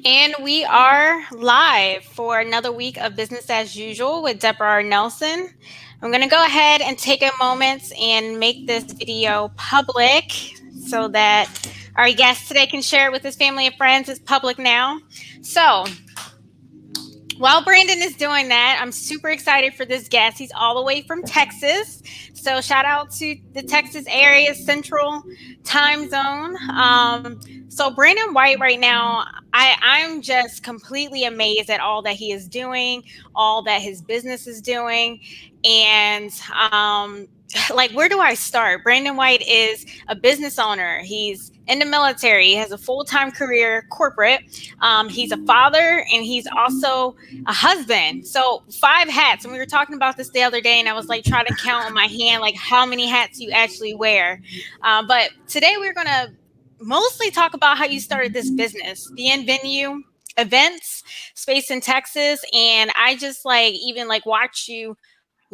And we are live for another week of Business as Usual with Debora Nelson. I'm going to go ahead and take a moment and make this video public so that our guest today can share it with his family and friends. It's public now. So, while Brandon is doing that, I'm super excited for this guest. He's all the way from Texas. So shout out to the Texas area central time zone. So Brandon White right now, I'm just completely amazed at all that he is doing, all that his business is doing. And like, where do I start? Brandon White is a business owner. He's in the military. He has a full-time career corporate. He's a father, and he's also a husband. So 5 hats. And we were talking about this the other day, and I was like trying to count on my hand, like how many hats you actually wear. But today we're going to mostly talk about how you started this business, the In Venue events space in Texas. And I just like even like watch you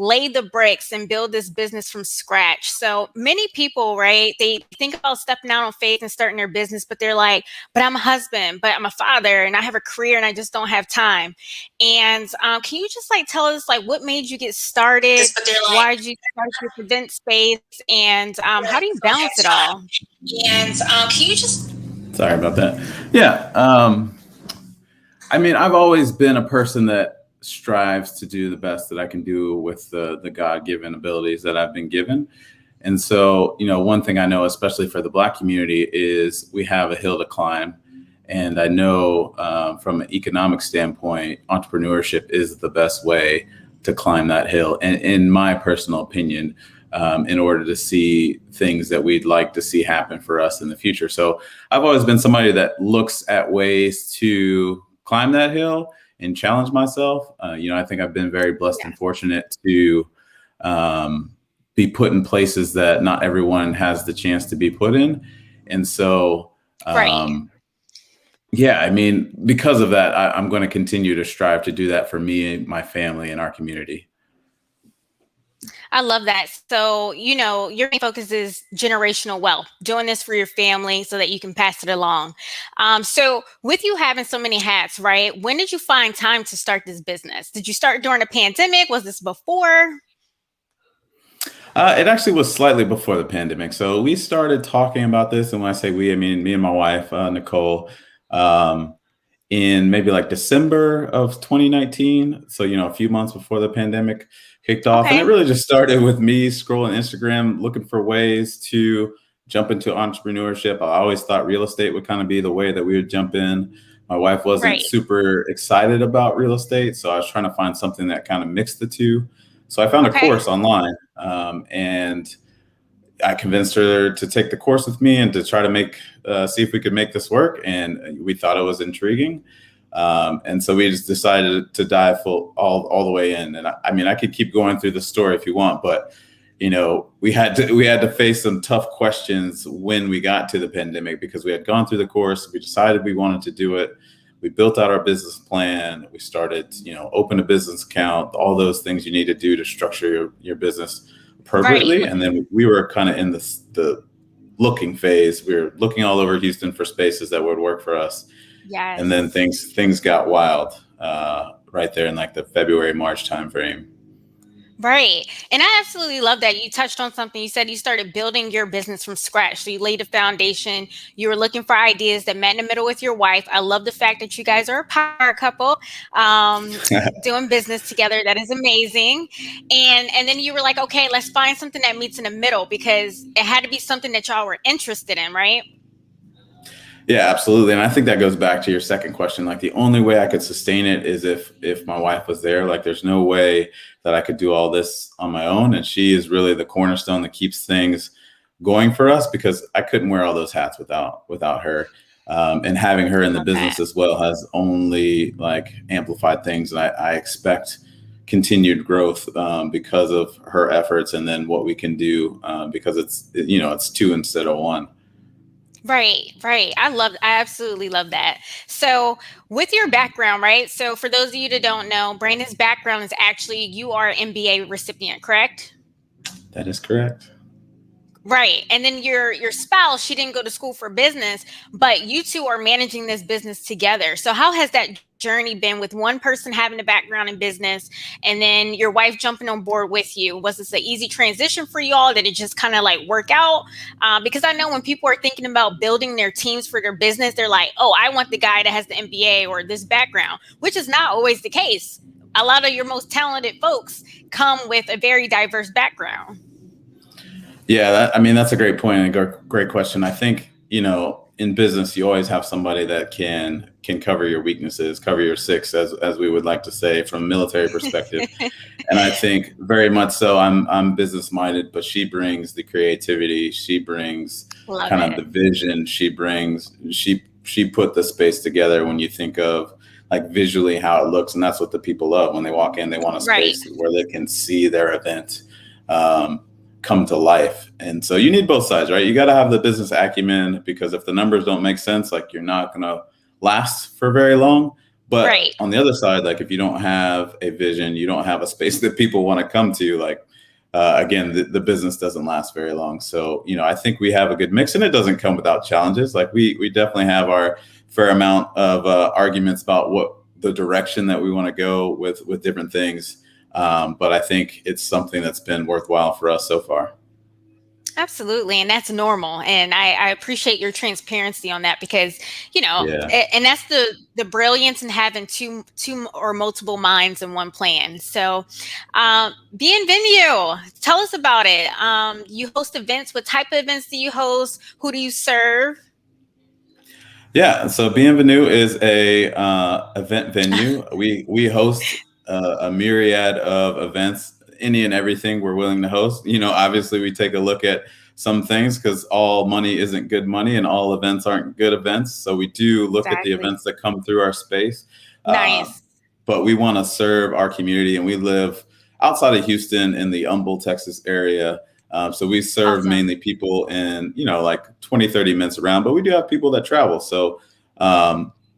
lay the bricks and build this business from scratch. So many people, right, they think about stepping out on faith and starting their business, but they're like, but I'm a husband, but I'm a father, and I have a career, and I just don't have time. And can you just like tell us like what made you get started? But they're like, Why did you start this event space? And how do you balance it all? and can you just Sorry about that. Yeah. I mean, I've always been a person that strives to do the best that I can do with the God-given abilities that I've been given. And so, one thing I know, especially for the Black community, is we have a hill to climb. And I know from an economic standpoint, entrepreneurship is the best way to climb that hill. And in my personal opinion, in order to see things that we'd like to see happen for us in the future. So I've always been somebody that looks at ways to climb that hill and challenge myself. I think I've been very blessed and fortunate to be put in places that not everyone has the chance to be put in. And so, yeah, I mean, because of that, I'm going to continue to strive to do that for me, my family, and our community. I love that. So, your main focus is generational wealth, doing this for your family so that you can pass it along. So with you having so many hats, right? When did you find time to start this business? Did you start during the pandemic? Was this before? It actually was slightly before the pandemic. So we started talking about this. And when I say we, I mean me and my wife, Nicole, in maybe like December of 2019. So, a few months before the pandemic kicked off. Okay. And it really just started with me scrolling Instagram, looking for ways to jump into entrepreneurship. I always thought real estate would kind of be the way that we would jump in. My wife wasn't super excited about real estate. So I was trying to find something that kind of mixed the two. So I found a course online and I convinced her to take the course with me and to try to see if we could make this work. And we thought it was intriguing. And so we just decided to dive all the way in. And I mean, I could keep going through the story if you want, but we had to face some tough questions when we got to the pandemic because we had gone through the course. We decided we wanted to do it. We built out our business plan. We started, open a business account, all those things you need to do to structure your business appropriately. Right. And then we were kind of in the looking phase. We were looking all over Houston for spaces that would work for us. Yes. And then things got wild right there in like the February, March timeframe. Right. And I absolutely love that. You touched on something. You said you started building your business from scratch. So you laid a foundation. You were looking for ideas that met in the middle with your wife. I love the fact that you guys are a power couple doing business together. That is amazing. And then you were like, okay, let's find something that meets in the middle because it had to be something that y'all were interested in, right? Yeah, absolutely. And I think that goes back to your second question. Like the only way I could sustain it is if my wife was there. Like there's no way that I could do all this on my own. And she is really the cornerstone that keeps things going for us because I couldn't wear all those hats without her. And having her in the business as well has only like amplified things. And I expect continued growth because of her efforts and then what we can do because it's two instead of one. Right. I absolutely love that. So with your background, right? So for those of you that don't know, Brandon's background is actually, you are an MBA recipient, correct? That is correct. Right. And then your spouse, she didn't go to school for business, but you two are managing this business together. So how has that journey been with one person having a background in business and then your wife jumping on board with you? Was this an easy transition for you all? Did it just kind of like work out? Because I know when people are thinking about building their teams for their business, they're like, oh, I want the guy that has the MBA or this background, which is not always the case. A lot of your most talented folks come with a very diverse background. Yeah, I mean, that's a great point and a great question. I think, in business, you always have somebody that can cover your weaknesses, cover your six, as we would like to say from a military perspective. And I think very much so. I'm business minded, but she brings the creativity. She brings Love kind of it. the vision. She put the space together when you think of like visually how it looks, and that's what the people love when they walk in. They want a Right. space where they can see their event um, come to life. And so you need both sides, right? You got to have the business acumen, because if the numbers don't make sense, like you're not going to last for very long. But Right. on the other side, like if you don't have a vision, you don't have a space that people want to come to, like again, the business doesn't last very long. So, I think we have a good mix, and it doesn't come without challenges. Like we definitely have our fair amount of arguments about what the direction that we want to go with different things. But I think it's something that's been worthwhile for us so far. Absolutely. And that's normal. And I appreciate your transparency on that because, Yeah. and that's the brilliance in having two or multiple minds in one plan. So, Bienvenue, tell us about it. You host events. What type of events do you host? Who do you serve? Yeah, so Bienvenue is a event venue. We host a myriad of events, any and everything we're willing to host. Obviously we take a look at some things because all money isn't good money, and all events aren't good events. So we do look at the Exactly. events that come through our space. Um, Nice. but we want to serve our community, and we live outside of Houston in the Humble, Texas area. So we serve Awesome. mainly people in, like 20, 30 minutes around, but we do have people that travel. So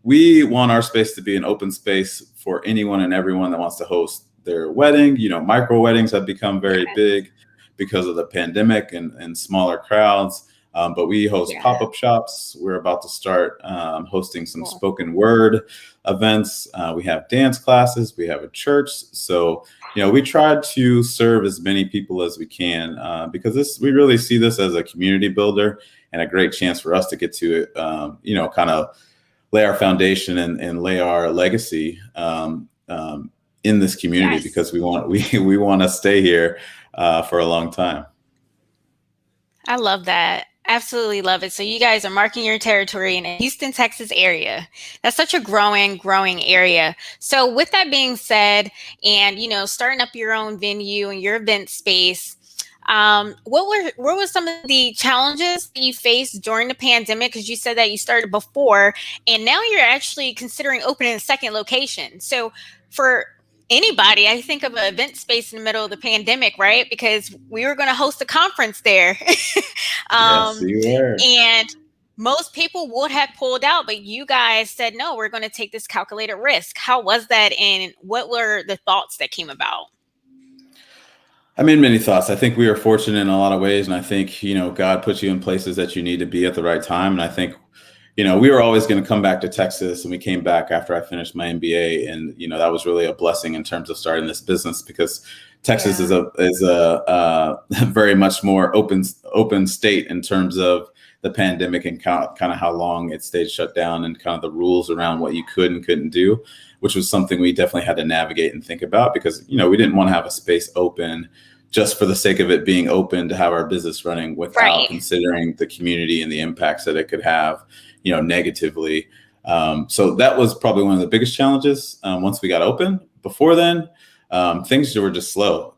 we want our space to be an open space for anyone and everyone that wants to host their wedding. Micro weddings have become very Yes. big because of the pandemic and smaller crowds. But we host Yeah. pop-up shops. We're about to start hosting some Cool. spoken word events. We have dance classes. We have a church. So we try to serve as many people as we can because we really see this as a community builder and a great chance for us to get to, kind of lay our foundation and lay our legacy in this community, Yes. because we want to stay here for a long time. I love that. Absolutely love it. So you guys are marking your territory in the Houston, Texas area. That's such a growing area. So with that being said, and starting up your own venue and your event space, what were some of the challenges that you faced during the pandemic? Because you said that you started before, and now you're actually considering opening a second location. So for anybody, I think of an event space in the middle of the pandemic, right? Because we were going to host a conference there. Yes, um, you were. and most people would have pulled out, but you guys said, no, we're going to take this calculated risk. How was that? And what were the thoughts that came about? I mean, many thoughts. I think we are fortunate in a lot of ways, and I think God puts you in places that you need to be at the right time. And I think we were always going to come back to Texas, and we came back after I finished my MBA, and that was really a blessing in terms of starting this business, because Texas Yeah. is a very much more open state in terms of the pandemic and kind of how long it stayed shut down and kind of the rules around what you could and couldn't do, which was something we definitely had to navigate and think about, because we didn't want to have a space open just for the sake of it being open to have our business running without Right. considering the community and the impacts that it could have negatively. So that was probably one of the biggest challenges once we got open. Before then, things were just slow.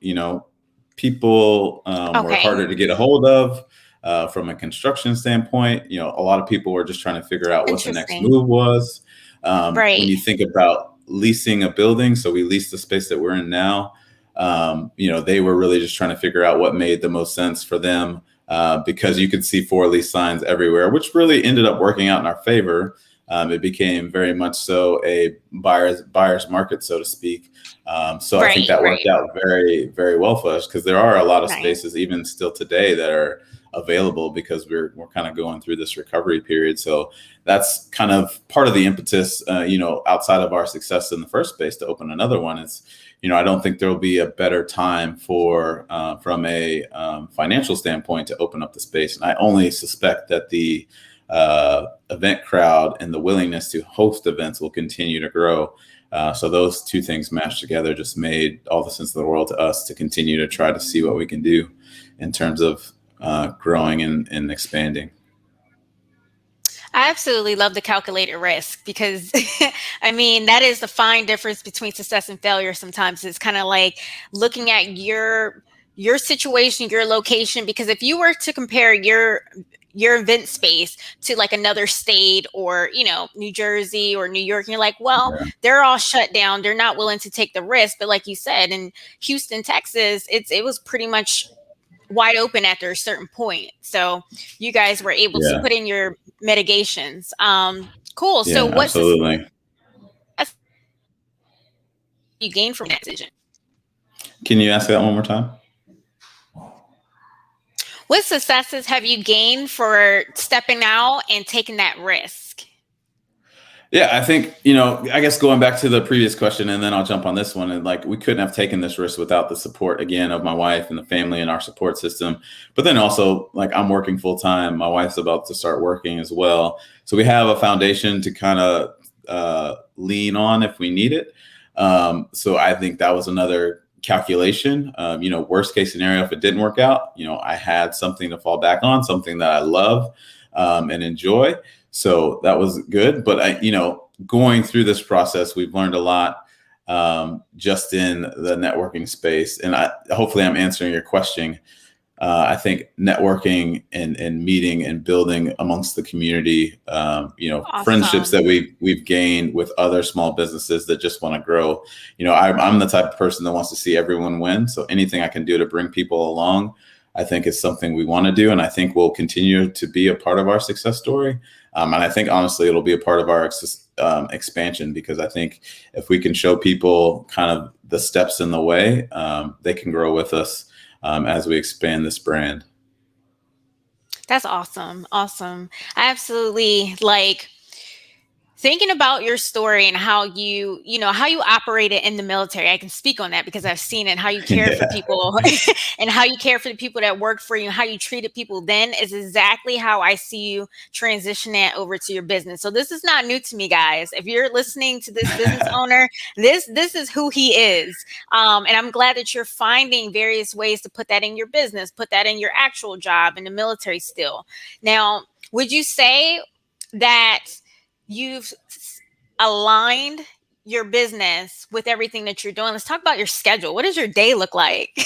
People were Okay. harder to get a hold of from a construction standpoint. A lot of people were just trying to figure out what the next Interesting. move was. When Right. you think about leasing a building, so we lease the space that we're in now. They were really just trying to figure out what made the most sense for them. Because you could see for lease signs everywhere, which really ended up working out in our favor. It became very much so a buyer's market, so to speak. So I think Right. that worked Right. out very, very well for us, because there are a lot of Nice. spaces, even still today, that are available because we're kind of going through this recovery period. So that's kind of part of the impetus, outside of our success in the first place to open another one. Is, I don't think there will be a better time for from a financial standpoint to open up the space. And I only suspect that the event crowd and the willingness to host events will continue to grow. So those two things mashed together just made all the sense of the world to us to continue to try to see what we can do in terms of growing and expanding. I absolutely love the calculated risk because I mean, that is the fine difference between success and failure sometimes. It's kind of like looking at your situation, your location, because if you were to compare your event space to like another state or, New Jersey or New York, and you're like, well, Yeah. they're all shut down. They're not willing to take the risk. But like you said, in Houston, Texas, it was pretty much wide open after a certain point. So you guys were able to Yeah. put in your mitigations. Cool. So Yeah, what success absolutely. you gained from that decision? Can you ask that one more time? What successes have you gained for stepping out and taking that risk? Yeah, I think, I guess going back to the previous question, and then I'll jump on this one. And like, we couldn't have taken this risk without the support, again, of my wife and the family and our support system. But then also, like, I'm working full time. My wife's about to start working as well. So we have a foundation to kind of lean on if we need it. So I think that was another calculation. Worst case scenario, if it didn't work out, I had something to fall back on, something that I love and enjoy. So that was good. But going through this process, we've learned a lot just in the networking space. And hopefully I'm answering your question. I think networking and meeting and building amongst the community, friendships that we've gained with other small businesses that just want to grow. I'm the type of person that wants to see everyone win. So anything I can do to bring people along, I think is something we want to do. And I think will continue to be a part of our success story. And I think, honestly, it'll be a part of our expansion, because I think if we can show people kind of the steps in the way, they can grow with us as we expand this brand. That's awesome. Awesome. I absolutely like thinking about your story and how how you operated in the military. I can speak on that because I've seen it, how you cared for people and how you care for the people that worked for you and how you treated people then is exactly how I see you transition that over to your business. So this is not new to me, guys. If you're listening to this business owner, this is who he is. And I'm glad that you're finding various ways to put that in your business, put that in your actual job in the military still. Now, would you say that you've aligned your business with everything that you're doing? Let's talk about your schedule. What does your day look like?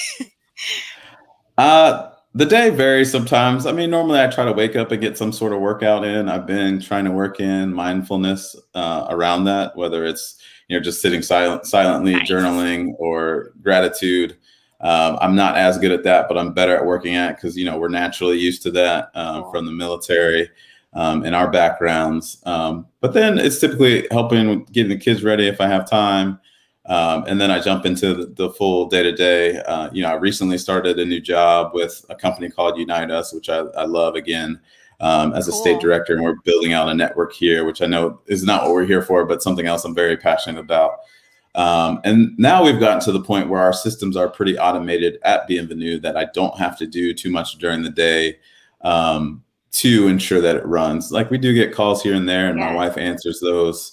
The day varies sometimes. I mean, normally I try to wake up and get some sort of workout in. I've been trying to work in mindfulness around that, whether it's, just sitting silently Nice. journaling or gratitude. I'm not as good at that, but I'm better at working at it because, we're naturally used to that Cool. from the military. In our backgrounds. But then it's typically helping with getting the kids ready if I have time. And then I jump into the full day-to-day. I recently started a new job with a company called Unite Us, which I love again, as a state director. And we're building out a network here, which I know is not what we're here for, but something else I'm very passionate about. And now we've gotten to the point where our systems are pretty automated at Bienvenue that I don't have to do too much during the day. To ensure that it runs. Like, we do get calls here and there, and my wife answers those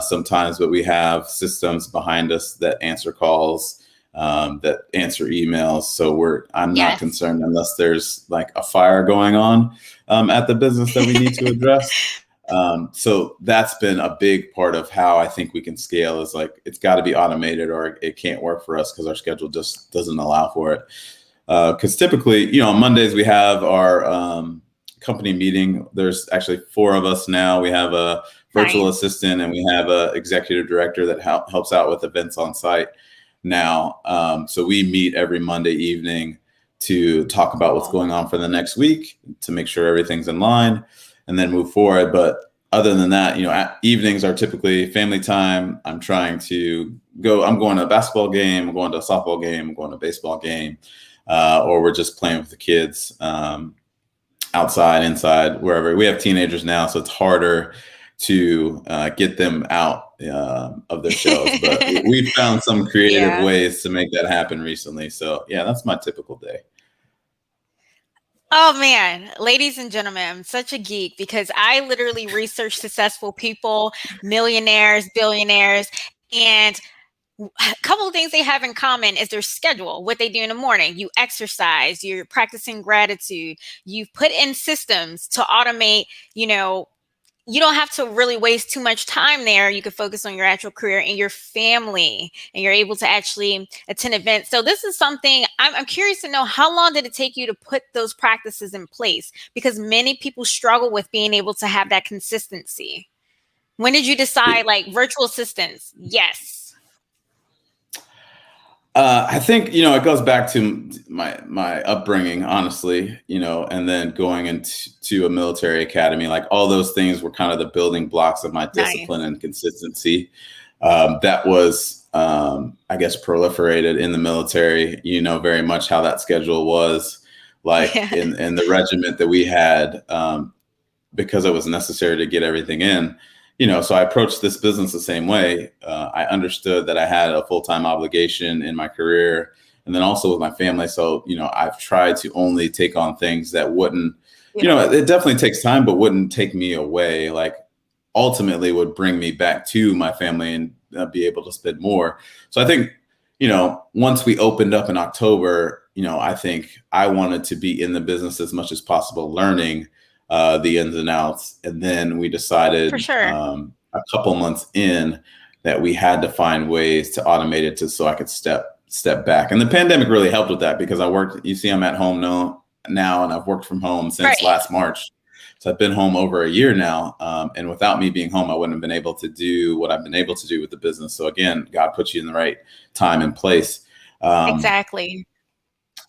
sometimes, but we have systems behind us that answer calls, that answer emails. So I'm not concerned unless there's like a fire going on at the business that we need to address. So that's been a big part of how I think we can scale, is like, it's got to be automated or it can't work for us because our schedule just doesn't allow for it. Because typically, on Mondays we have our company meeting. There's actually 4 of us now. We have a virtual assistant and we have an executive director that helps out with events on site now. So we meet every Monday evening to talk about what's going on for the next week, to make sure everything's in line and then move forward. But other than that, evenings are typically family time. I'm going to a basketball game, I'm going to a softball game, I'm going to a baseball game, or we're just playing with the kids. outside, inside, wherever. We have teenagers now, so it's harder to get them out of their shells. But we've found some creative Yeah. ways to make that happen recently. So yeah, that's my typical day. Oh man, ladies and gentlemen, I'm such a geek because I literally research successful people, millionaires, billionaires, and a couple of things they have in common is their schedule, what they do in the morning. You exercise, you're practicing gratitude, you've put in systems to automate, you know, you don't have to really waste too much time there. You can focus on your actual career and your family, and you're able to actually attend events. So this is something I'm curious to know, how long did it take you to put those practices in place? Because many people struggle with being able to have that consistency. When did you decide, like, virtual assistants? Yes. I think, it goes back to my upbringing, honestly, and then going into a military academy. Like, all those things were kind of the building blocks of my discipline Nice. and consistency. That was, I guess, proliferated in the military. Very much how that schedule was like Yeah. in the regiment that we had, because it was necessary to get everything in. So I approached this business the same way. I understood that I had a full-time obligation in my career and then also with my family. So, I've tried to only take on things that wouldn't, it definitely takes time, but wouldn't take me away. Like, ultimately would bring me back to my family and be able to spend more. So I think, once we opened up in October, I think I wanted to be in the business as much as possible, learning the ins and outs. And then we For decided sure. a couple months in that we had to find ways to automate it so I could step back. And the pandemic really helped with that because I'm at home now, and I've worked from home since Right. last March. So I've been home over a year now. And without me being home, I wouldn't have been able to do what I've been able to do with the business. So again, God puts you in the right time and place. Exactly.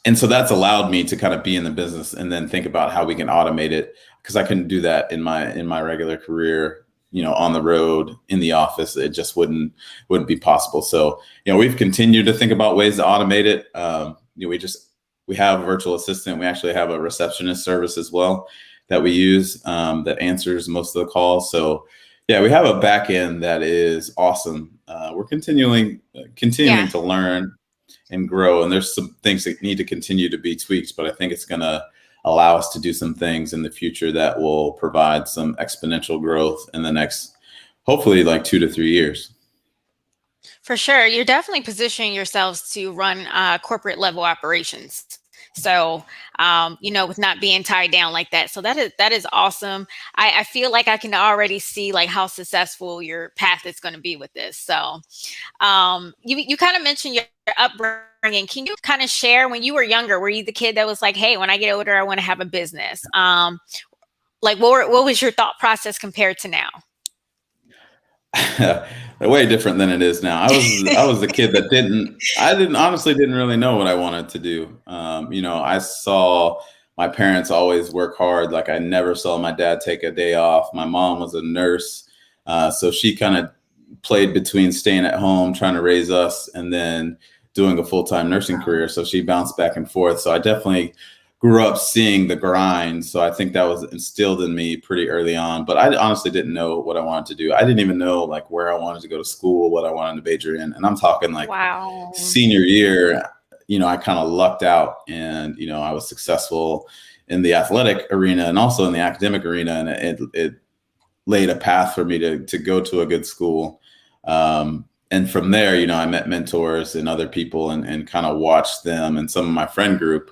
And so that's allowed me to kind of be in the business and then think about how we can automate it, because I couldn't do that in my regular career, on the road, in the office. It just wouldn't be possible. So, we've continued to think about ways to automate it. We have a virtual assistant. We actually have a receptionist service as well that we use, that answers most of the calls. So yeah, we have a back end that is awesome. We're continuing Yeah. to learn and grow. And there's some things that need to continue to be tweaked, but I think it's going to allow us to do some things in the future that will provide some exponential growth in the next, hopefully, like 2 to 3 years. For sure. You're definitely positioning yourselves to run corporate level operations. So, with not being tied down like that. So that is awesome. I feel like I can already see like how successful your path is going to be with this. So, you kind of mentioned your upbringing. Can you kind of share, when you were younger, were you the kid that was like, hey, when I get older, I want to have a business? Like, what was your thought process compared to now? Way different than it is now. I was the kid that didn't really know what I wanted to do. I saw my parents always work hard. Like, I never saw my dad take a day off. My mom was a nurse, so she kind of played between staying at home trying to raise us and then doing a full-time nursing career. So she bounced back and forth. So I definitely grew up seeing the grind. So I think that was instilled in me pretty early on, but I honestly didn't know what I wanted to do. I didn't even know like where I wanted to go to school, what I wanted to major in. And I'm talking like Wow. senior year, I kind of lucked out, and, I was successful in the athletic arena and also in the academic arena. And it laid a path for me to go to a good school. And from there, I met mentors and other people and kind of watched them and some of my friend group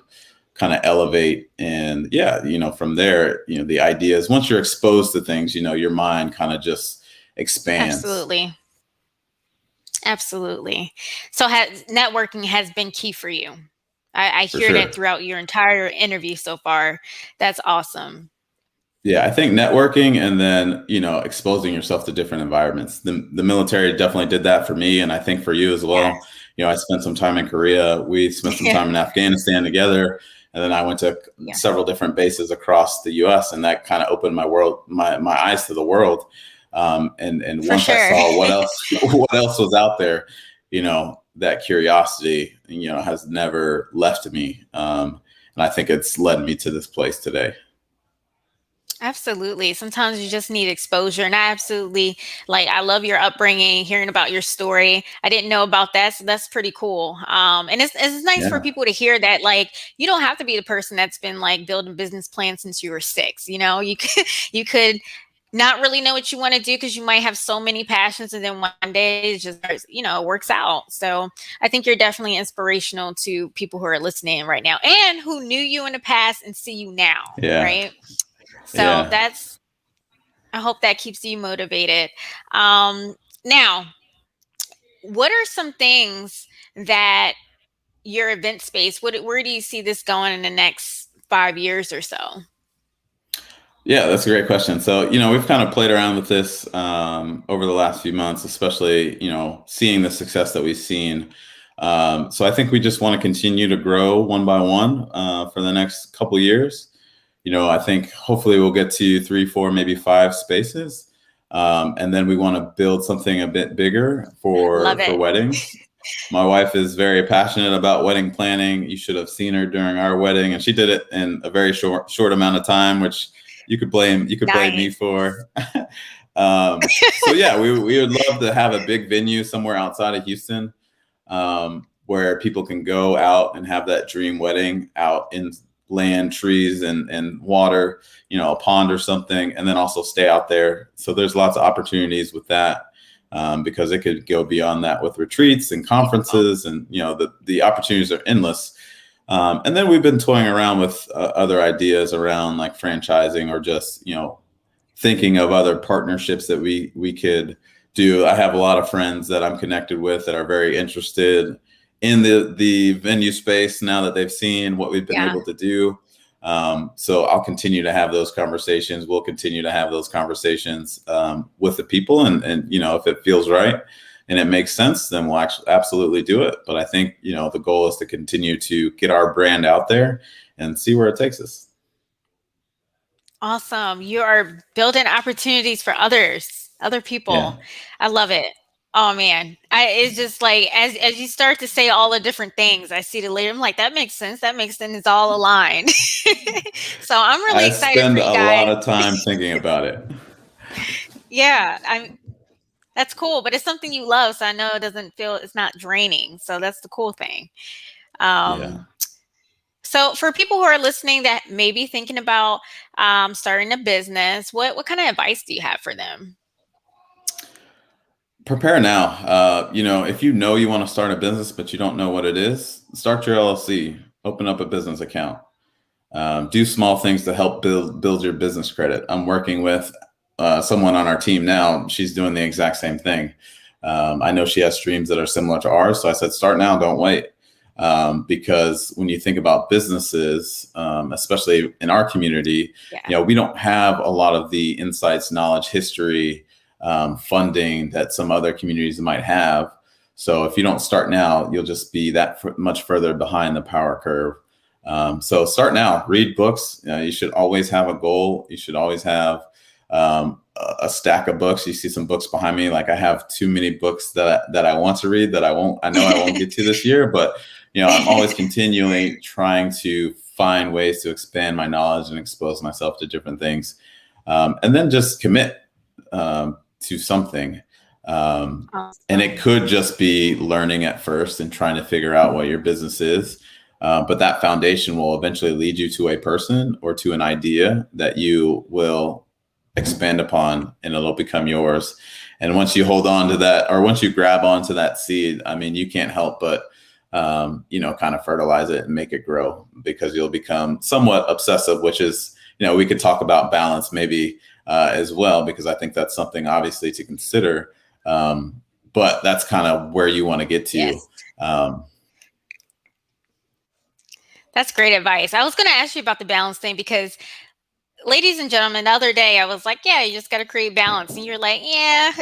kind of elevate. And yeah, from there, the idea is once you're exposed to things, your mind kind of just expands. Absolutely. Absolutely. So networking has been key for you. I For hear that sure. throughout your entire interview so far. That's awesome. Yeah, I think networking and then, exposing yourself to different environments. The military definitely did that for me, and I think for you as well. Yes. I spent some time in Korea. We spent some Yeah. time in Afghanistan together, and then I went to Yeah. several different bases across the U.S., and that kind of opened my eyes to the world. And For once I sure. saw what else what else was out there, that curiosity, has never left me, and I think it's led me to this place today. Absolutely. Sometimes you just need exposure. And I absolutely I love your upbringing, hearing about your story. I didn't know about that. So that's pretty cool. And it's nice for Yeah. people to hear that you don't have to be the person that's been building business plans since you were six. You could you could not really know what you want to do because you might have so many passions and then one day it just it works out. So I think you're definitely inspirational to people who are listening right now and who knew you in the past and see you now, Yeah. right? So Yeah. that's I hope that keeps you motivated. Now, what are some things that your event space, where do you see this going in the next 5 years or so? Yeah, that's a great question. So, we've kind of played around with this over the last few months, especially, seeing the success that we've seen. So I think we just want to continue to grow one by one for the next couple years. I think hopefully we'll get to 3, 4, maybe 5 spaces. And then we want to build something a bit bigger Love for it. weddings. My wife is very passionate about wedding planning. You should have seen her during our wedding, and she did it in a very short amount of time, which you could blame me Nice. for. So yeah, we would love to have a big venue somewhere outside of Houston, where people can go out and have that dream wedding out in land, trees, and water, a pond or something, and then also stay out there. So there's lots of opportunities with that. Because it could go beyond that with retreats and Beautiful. conferences, and the opportunities are endless. And then we've been toying around with other ideas around like franchising, or just thinking of other partnerships that we could do. I have a lot of friends that I'm connected with that are very interested in the venue space now that they've seen what we've been Yeah. able to do. So I'll continue to have those conversations. We'll continue to have those conversations with the people, and if it feels right and it makes sense, then we'll actually absolutely do it. But I think the goal is to continue to get our brand out there and see where it takes us. Awesome. You are building opportunities for other people. Yeah. I love it. Oh man. It's just as you start to say all the different things, I see the later. I'm like, that makes sense. That makes sense. It's all aligned. So I'm really I excited for spend you a lot guys. of time thinking about it. Yeah. That's cool, but it's something you love, so I know it's not draining. So that's the cool thing. Yeah. Um, so for people who are listening that may be thinking about starting a business, what kind of advice do you have for them? Prepare now. If you want to start a business but you don't know what it is, start your LLC, open up a business account. Do small things to help build your business credit. I'm working with someone on our team now. She's doing the exact same thing. I know she has streams that are similar to ours, so I said, start now, don't wait. Because when you think about businesses, especially in our community, Yeah. we don't have a lot of the insights, knowledge, history, funding that some other communities might have. So if you don't start now, you'll just be that much further behind the power curve. So start now. Read books. You should always have a goal. You should always have a stack of books. You see some books behind me. Like I have too many books that I want to read that I won't. I know I won't get to this year, but I'm always continually trying to find ways to expand my knowledge and expose myself to different things, and then just commit to something. And it Awesome. could just be learning at first and trying to figure out what your business is. But that foundation will eventually lead you to a person or to an idea that you will expand upon, and it'll become yours. And once you hold on to that, or once you grab onto that seed, I mean, you can't help but, kind of fertilize it and make it grow, because you'll become somewhat obsessive, which is, we could talk about balance maybe as well, because I think that's something obviously to consider. But that's kind of where you want to get to. Yes. Um, That's great advice. I was going to ask you about the balance thing because, ladies and gentlemen, the other day I was like, yeah, you just got to create balance. And you're like, yeah.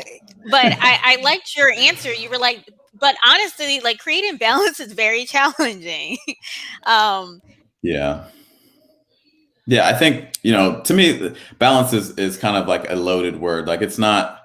But I liked your answer. You were like, but honestly, creating balance is very challenging. um, yeah. Yeah, I think, to me, balance is kind of like a loaded word. Like, it's not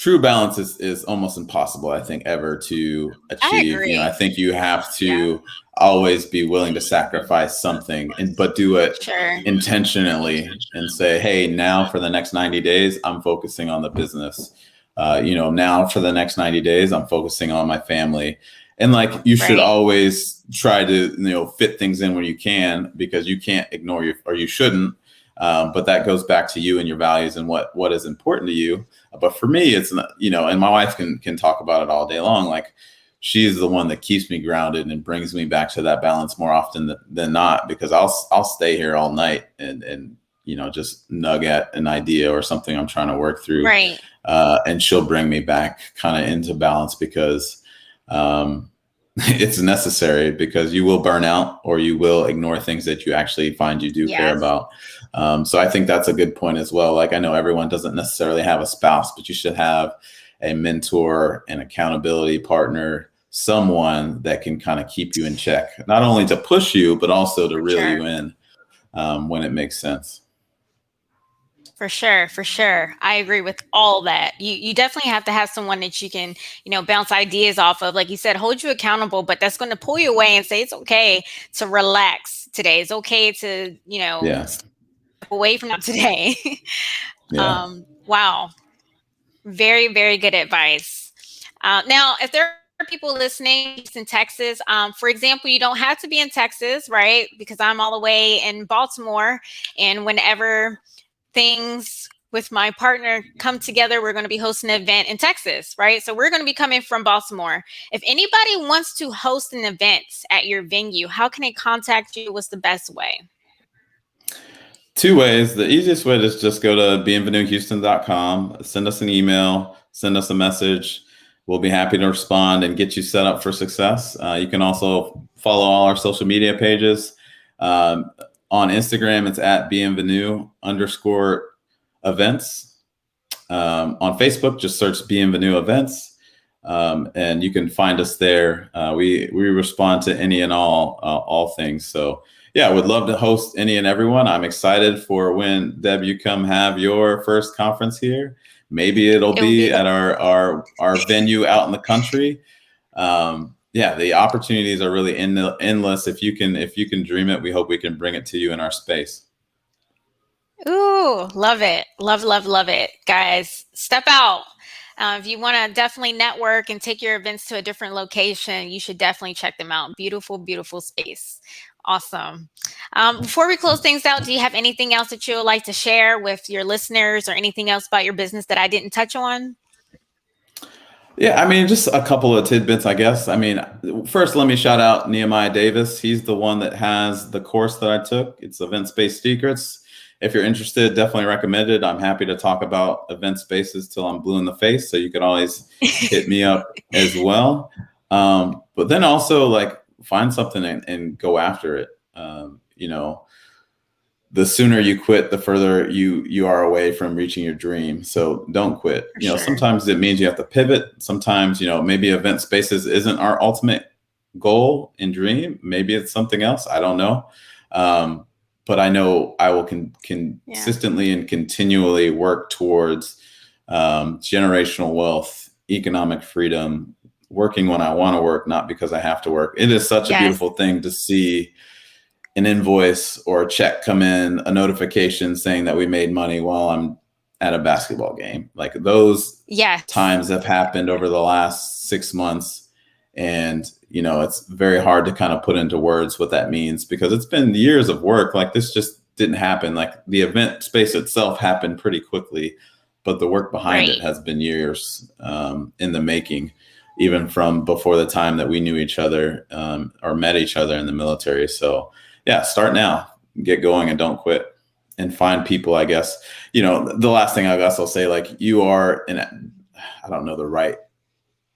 true balance is almost impossible, I think, ever to I achieve. You know, I agree. think you have to always be willing to sacrifice something, but do it Sure. intentionally and say, hey, now for the next 90 days, I'm focusing on the business. Now for the next 90 days, I'm focusing on my family. And like, you should Right. always try to, fit things in when you can, because you can't ignore or you shouldn't. But that goes back to you and your values and what is important to you. But for me, it's not, and my wife can talk about it all day long. Like, she's the one that keeps me grounded and brings me back to that balance more often than not, because I'll stay here all night and just nug at an idea or something I'm trying to work through. Right. And she'll bring me back kind of into balance, because it's necessary, because you will burn out or you will ignore things that you actually find you do care Yes. about. So I think that's a good point as well. Like, I know everyone doesn't necessarily have a spouse, but you should have a mentor, an accountability partner, someone that can kind of keep you in check, not only to push you, but also to reel Sure. you in when it makes sense. For sure, for sure. I agree with all that. You definitely have to have someone that you can, bounce ideas off of. Like you said, hold you accountable, but that's going to pull you away and say it's okay to relax today. It's okay to, Yeah. step away from that today. Yeah. Wow. Very, very good advice. Now, if there are people listening based in Texas, for example, you don't have to be in Texas, right? Because I'm all the way in Baltimore, and whenever things with my partner come together, we're going to be hosting an event in Texas, right? So we're going to be coming from Baltimore. If anybody wants to host an event at your venue, how can they contact you? What's the best way? Two ways. The easiest way is just go to bienvenuehouston.com, send us an email, send us a message. We'll be happy to respond and get you set up for success. You can also follow all our social media pages. On Instagram, it's at bienvenue_events. On Facebook, just search Bienvenue Events, and you can find us there. We respond to any and all things. So yeah, I would love to host any and everyone. I'm excited for when, Deb, you come have your first conference here. Maybe it'll It would be be at our venue out in the country. Yeah, the opportunities are really endless. If you can dream it, we hope we can bring it to you in our space. Ooh, love it. Love, love, love it. Guys, step out. If you want to definitely network and take your events to a different location, you should definitely check them out. Beautiful, beautiful space. Awesome. Before we close things out, do you have anything else that you would like to share with your listeners, or anything else about your business that I didn't touch on? Yeah, I mean, just a couple of tidbits, I guess. I mean, first, let me shout out Nehemiah Davis. He's the one that has the course that I took. It's Event Space Secrets. If you're interested, definitely recommend it. I'm happy to talk about event spaces till I'm blue in the face. So you can always hit me up as well. But then also, like, find something and go after it. The sooner you quit, the further you are away from reaching your dream. So don't quit. For sure. Sometimes it means you have to pivot. Sometimes, maybe event spaces isn't our ultimate goal and dream. Maybe it's something else. I don't know. But I know I will consistently and continually work towards generational wealth, economic freedom, working when I want to work, not because I have to work. It is such a beautiful thing to see an invoice or a check come in, a notification saying that we made money while I'm at a basketball game. Like, those times have happened over the last 6 months. And, it's very hard to kind of put into words what that means, because it's been years of work. Like, this just didn't happen. Like, the event space itself happened pretty quickly, but the work behind it has been years in the making, even from before the time that we knew each other or met each other in the military. So yeah, start now, get going, and don't quit, and find people. I guess, the last thing I guess I'll say, like, you are I don't know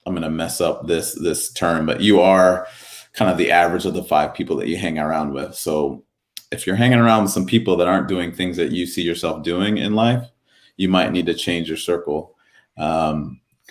I'm going to mess up this term, but you are kind of the average of the 5 people that you hang around with. So if you're hanging around with some people that aren't doing things that you see yourself doing in life, you might need to change your circle,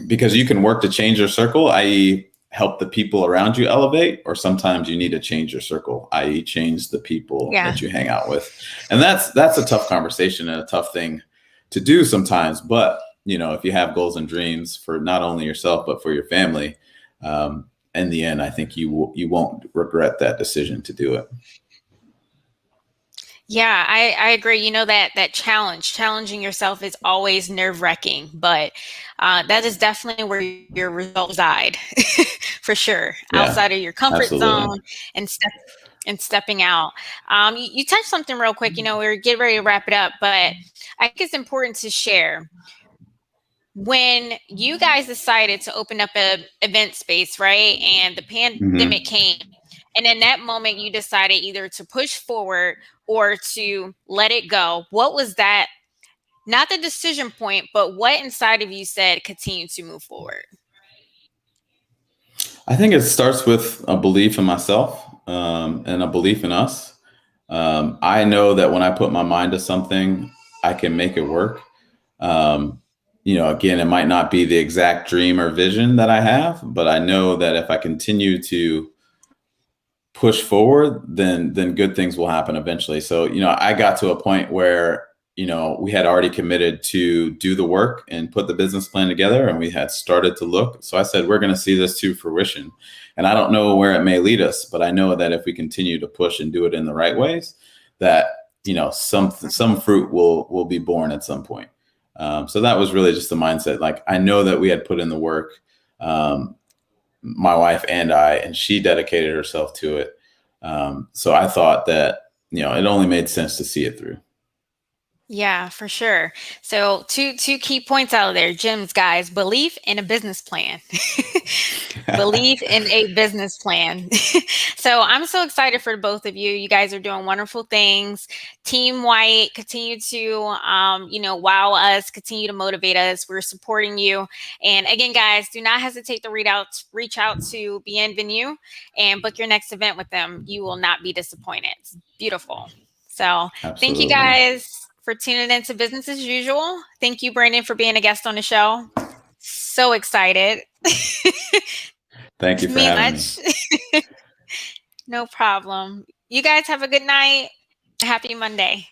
because you can work to change your circle, i.e. help the people around you elevate, or sometimes you need to change your circle, i.e. change the people that you hang out with. And that's a tough conversation and a tough thing to do sometimes, but if you have goals and dreams for not only yourself but for your family, in the end, I think you won't regret that decision to do it. Yeah, I agree. That challenging yourself is always nerve-wracking, but that is definitely where your results reside, for sure. Yeah, Outside of your comfort absolutely. zone and stepping out. You touched something real quick. We're getting ready to wrap it up, but I think it's important to share. When you guys decided to open up a event space, right, and the pandemic Mm-hmm. came, and in that moment you decided either to push forward or to let it go, what was that, not the decision point, but what inside of you said continue to move forward? I think it starts with a belief in myself, and a belief in us. I know that when I put my mind to something, I can make it work. Um, again, it might not be the exact dream or vision that I have, but I know that if I continue to push forward, then good things will happen eventually. So, I got to a point where, we had already committed to do the work and put the business plan together, and we had started to look. So I said, we're going to see this to fruition. And I don't know where it may lead us, but I know that if we continue to push and do it in the right ways, that, some fruit will be born at some point. So that was really just the mindset. Like, I know that we had put in the work. My wife and I, and she dedicated herself to it. So I thought that, it only made sense to see it through. Yeah, for sure. So two key points out of there, gems, guys. Belief in a business plan. Believe in a business plan. So I'm so excited for both of you. You guys are doing wonderful things. Team White, continue to wow us, continue to motivate us. We're supporting you. And again, guys, do not hesitate to reach out to Bienvenue and book your next event with them. You will not be disappointed. It's beautiful. So thank you Absolutely. guys for tuning in to Business as Usual. Thank you, Brandon, for being a guest on the show. So excited. Thank you To for me having me. much. No problem. You guys have a good night. Happy Monday.